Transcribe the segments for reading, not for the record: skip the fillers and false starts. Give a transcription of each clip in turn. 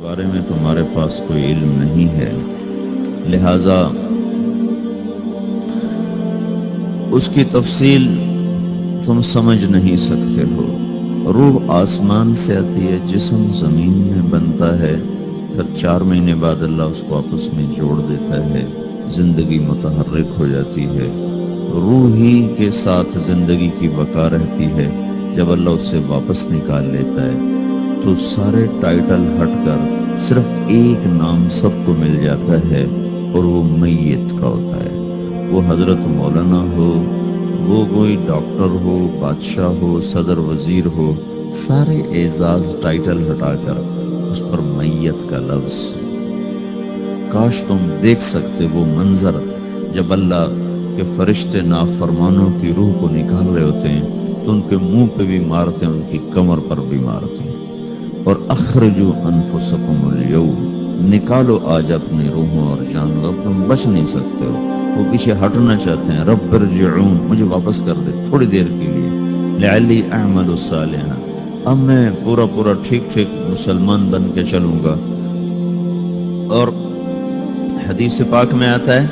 بارے میں تمہارے پاس کوئی علم نہیں ہے، لہذا اس کی تفصیل تم سمجھ نہیں سکتے ہو۔ روح آسمان سے آتی ہے، جسم زمین میں بنتا ہے، پھر 4 مہینے بعد اللہ اس کو آپس میں جوڑ دیتا ہے، زندگی متحرک ہو جاتی ہے، روح ہی کے ساتھ زندگی کی بقا رہتی ہے۔ جب اللہ اسے واپس نکال لیتا ہے تو سارے ٹائٹل ہٹ کر صرف ایک نام سب کو مل جاتا ہے، اور وہ میت کا ہوتا ہے۔ وہ حضرت مولانا ہو، وہ کوئی ڈاکٹر ہو، بادشاہ ہو، صدر وزیر ہو، سارے اعزاز ٹائٹل ہٹا کر اس پر میت کا لفظ۔ کاش تم دیکھ سکتے وہ منظر جب اللہ کے فرشتے نافرمانوں کی روح کو نکال رہے ہوتے ہیں تو ان کے منہ پہ بھی مارتے ہیں، ان کی کمر پر بھی مارتے ہیں۔ اور اخرجوا انفسکم اليوم، نکالو آج اپنی روحوں اور جانوں، اب تم بچ نہیں سکتے ہو۔ وہ پیچھے ہٹنا چاہتے ہیں، رب ارجعون، مجھے واپس کر دے تھوڑی دیر کے لیے، لعلی اعمل صالحا، اب میں پورا ٹھیک مسلمان بن کے چلوں گا۔ اور حدیث پاک میں آتا ہے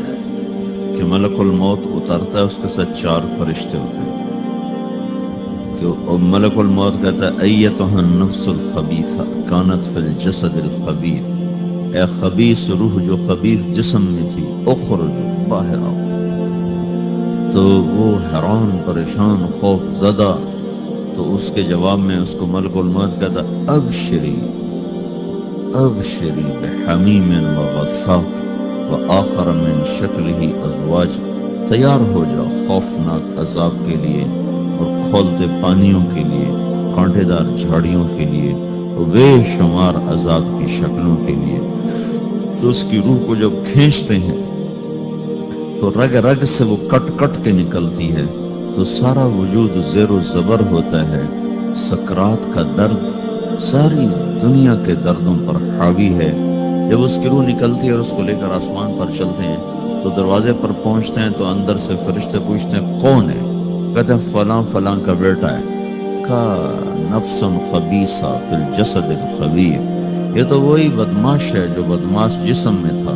کہ ملک الموت اترتا ہے، اس کے ساتھ 4 فرشتے ہوتے ہیں، کہ ملک الموت کہتا ہے ایتھا النفس الخبیثہ کانت فی الجسد الخبیث، اے خبیث روح جو خبیث جسم میں تھی، اخرج، باہر آؤ۔ تو وہ حیران، پریشان، خوف زدہ، تو اس کے جواب میں اس کو ملک الموت کہتا ابشری بحمیم وغساق وآخر من شکلہ ازواج، تیار ہو جاؤ خوفناک عذاب کے لیے اور کھولتے پانیوں کے لیے، کانٹے دار جھاڑیوں کے لیے، اور بے شمار عذاب کی شکلوں کے لیے۔ تو اس کی روح کو جب کھینچتے ہیں تو رگ رگ سے وہ کٹ کے نکلتی ہے، تو سارا وجود زیر و زبر ہوتا ہے، سکرات کا درد ساری دنیا کے دردوں پر حاوی ہے۔ جب اس کی روح نکلتی ہے اور اس کو لے کر آسمان پر چلتے ہیں تو دروازے پر پہنچتے ہیں تو اندر سے فرشتے پوچھتے ہیں کون ہے؟ کہتے ہیں فلاں کا بیٹا ہے۔ کا نفس خبیثہ فی الجسد الخبیث، یہ تو وہی بدماش ہے جو بدماش جسم میں تھا،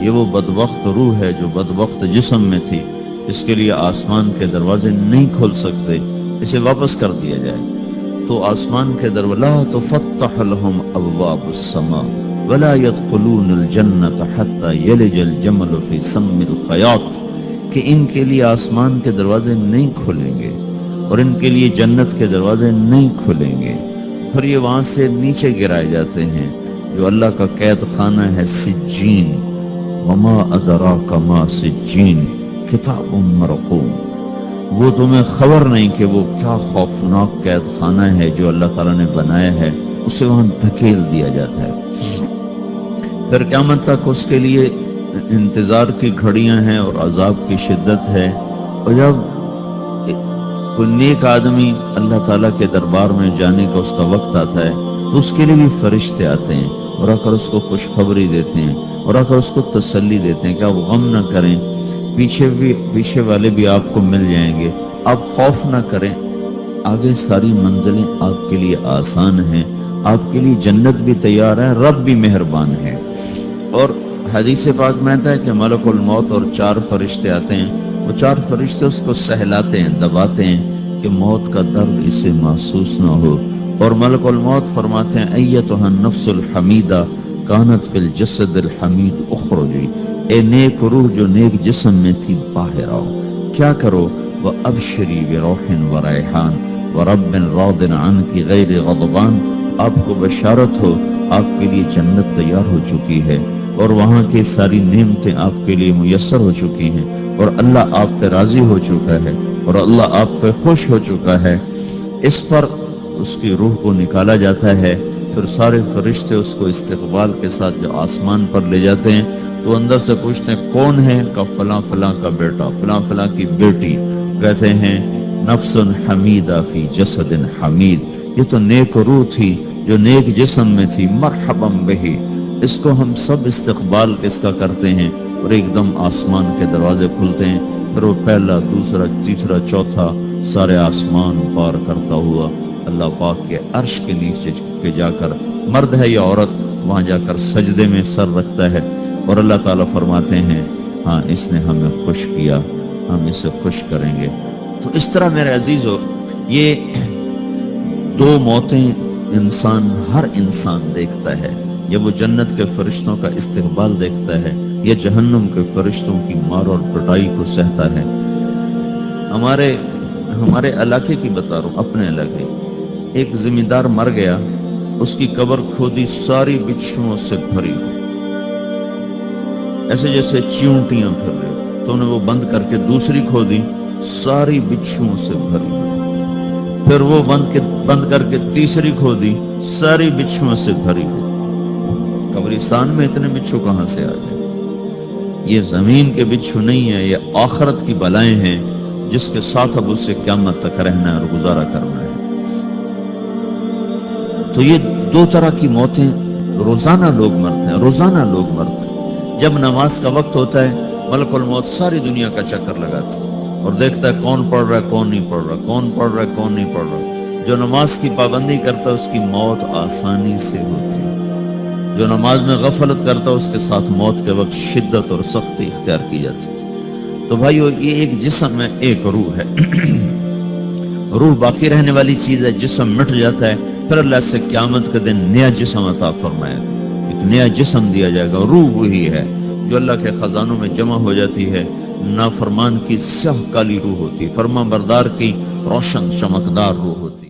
یہ وہ بدبخت روح ہے جو بدبخت جسم میں تھی، اس کے لیے آسمان کے دروازے نہیں کھل سکتے، اسے واپس کر دیا جائے۔ تو آسمان کے دروازے لا تفتح لهم ابواب السماء ولا يدخلون الجنة حتى يلج الجمل في سم الخياط، کہ ان کے لیے آسمان کے دروازے نہیں کھلیں گے اور ان کے لیے جنت کے دروازے نہیں کھلیں گے، پھر یہ وہاں سے نیچے گرائے جاتے ہیں جو اللہ کا قید خانہ ہے سجین۔ وما ادراک ما سجین کتاب مرقوم، وہ تمہیں خبر نہیں کہ وہ کیا خوفناک قید خانہ ہے جو اللہ تعالیٰ نے بنایا ہے، اسے وہاں دھکیل دیا جاتا ہے۔ پھر قیامت تک اس کے لیے انتظار کی گھڑیاں ہیں اور عذاب کی شدت ہے۔ اور جب کوئی نیک آدمی اللہ تعالیٰ کے دربار میں جانے کا اس کا وقت آتا ہے تو اس کے لیے بھی فرشتے آتے ہیں اور آ کر اس کو خوشخبری دیتے ہیں اور آ کر اس کو تسلی دیتے ہیں کہ آپ غم نہ کریں، پیچھے والے بھی آپ کو مل جائیں گے، آپ خوف نہ کریں، آگے ساری منزلیں آپ کے لیے آسان ہیں، آپ کے لیے جنت بھی تیار ہے، رب بھی مہربان ہے۔ اور حدیث پاک میں آتا ہے کہ ملک الموت اور 4 فرشتے آتے ہیں، وہ 4 فرشتے اس کو سہلاتے ہیں، دباتے ہیں کہ موت کا درد اسے محسوس نہ ہو، اور ملک الموت فرماتے ہیں ایتھا النفس الحمیدہ کانت فی الجسد الحمید اخرجی، اے نیک روح جو نیک جسم میں تھی باہر آؤ۔ کیا کرو؟ وَأَبْشِرِي بِرَوْحٍ وَرَيْحَانٍ وَرَبٍّ رَاضٍ عَنْكِ غَيْرِ غَضْبَانٍ، آپ کو بشارت ہو، آپ کے لیے جنت تیار ہو چکی ہے اور وہاں کی ساری نعمتیں آپ کے لیے میسر ہو چکی ہیں، اور اللہ آپ پہ راضی ہو چکا ہے اور اللہ آپ پہ خوش ہو چکا ہے۔ اس پر اس کی روح کو نکالا جاتا ہے، پھر سارے فرشتے اس کو استقبال کے ساتھ جو آسمان پر لے جاتے ہیں تو اندر سے پوچھتے ہیں کون ہے؟ کہ فلاں کا بیٹا، فلاں کی بیٹی۔ کہتے ہیں نفس حمیدہ فی جسد حمید، یہ تو نیک روح تھی جو نیک جسم میں تھی، مرحبا بہی، اس کو ہم سب استقبال اس کا کرتے ہیں، اور ایک دم آسمان کے دروازے کھلتے ہیں، پھر وہ پہلا، دوسرا، تیسرا، چوتھا سارے آسمان پار کرتا ہوا اللہ پاک کے عرش کے نیچے کے جا کر، مرد ہے یا عورت، وہاں جا کر سجدے میں سر رکھتا ہے اور اللہ تعالیٰ فرماتے ہیں ہاں اس نے ہمیں خوش کیا، ہم اسے خوش کریں گے۔ تو اس طرح میرے عزیزو یہ دو موتیں ہر انسان دیکھتا ہے، یا وہ جنت کے فرشتوں کا استقبال دیکھتا ہے یا جہنم کے فرشتوں کی مار اور پٹائی کو سہتا ہے۔ ہمارے علاقے کی بتا رہا ہوں، اپنے علاقے، ایک زمیندار مر گیا، اس کی قبر کھودی ساری بچھوؤں سے بھری، ایسے جیسے چیونٹیاں پھر رہی ہوتی، تو انہیں وہ بند کر کے دوسری کھودی، ساری بچھوؤں سے بھری، پھر وہ بند کر کے تیسری کھودی، ساری بچھوؤں سے بھری ہوئی۔ قبرستان میں اتنے بچھو کہاں سے آ گئے؟ یہ زمین کے بچھو نہیں ہے، یہ آخرت کی بلائیں ہیں جس کے ساتھ اب اسے قیامت تک رہنا ہے اور گزارا کرنا ہے۔ تو یہ دو طرح کی موتیں روزانہ لوگ مرتے ہیں، روزانہ لوگ مرتے ہیں۔ جب نماز کا وقت ہوتا ہے ملک الموت ساری دنیا کا چکر لگاتا ہے اور دیکھتا ہے کون پڑھ رہا ہے کون نہیں پڑھ رہا، کون پڑھ رہا ہے کون نہیں پڑھ رہا۔ جو نماز کی پابندی کرتا ہے اس کی موت آسانی سے ہوتی ہے، جو نماز میں غفلت کرتا ہے اس کے ساتھ موت کے وقت شدت اور سختی اختیار کی جاتی ہے۔ تو بھائیو یہ ایک جسم ہے، ایک روح ہے۔ روح باقی رہنے والی چیز ہے، جسم مٹ جاتا ہے، پھر اللہ سے قیامت کے دن نیا جسم عطا فرمائے گا، ایک نیا جسم دیا جائے گا۔ روح وہی ہے جو اللہ کے خزانوں میں جمع ہو جاتی ہے، نافرمان کی سیاہ کالی روح ہوتی، فرما بردار کی روشن چمکدار روح ہوتی۔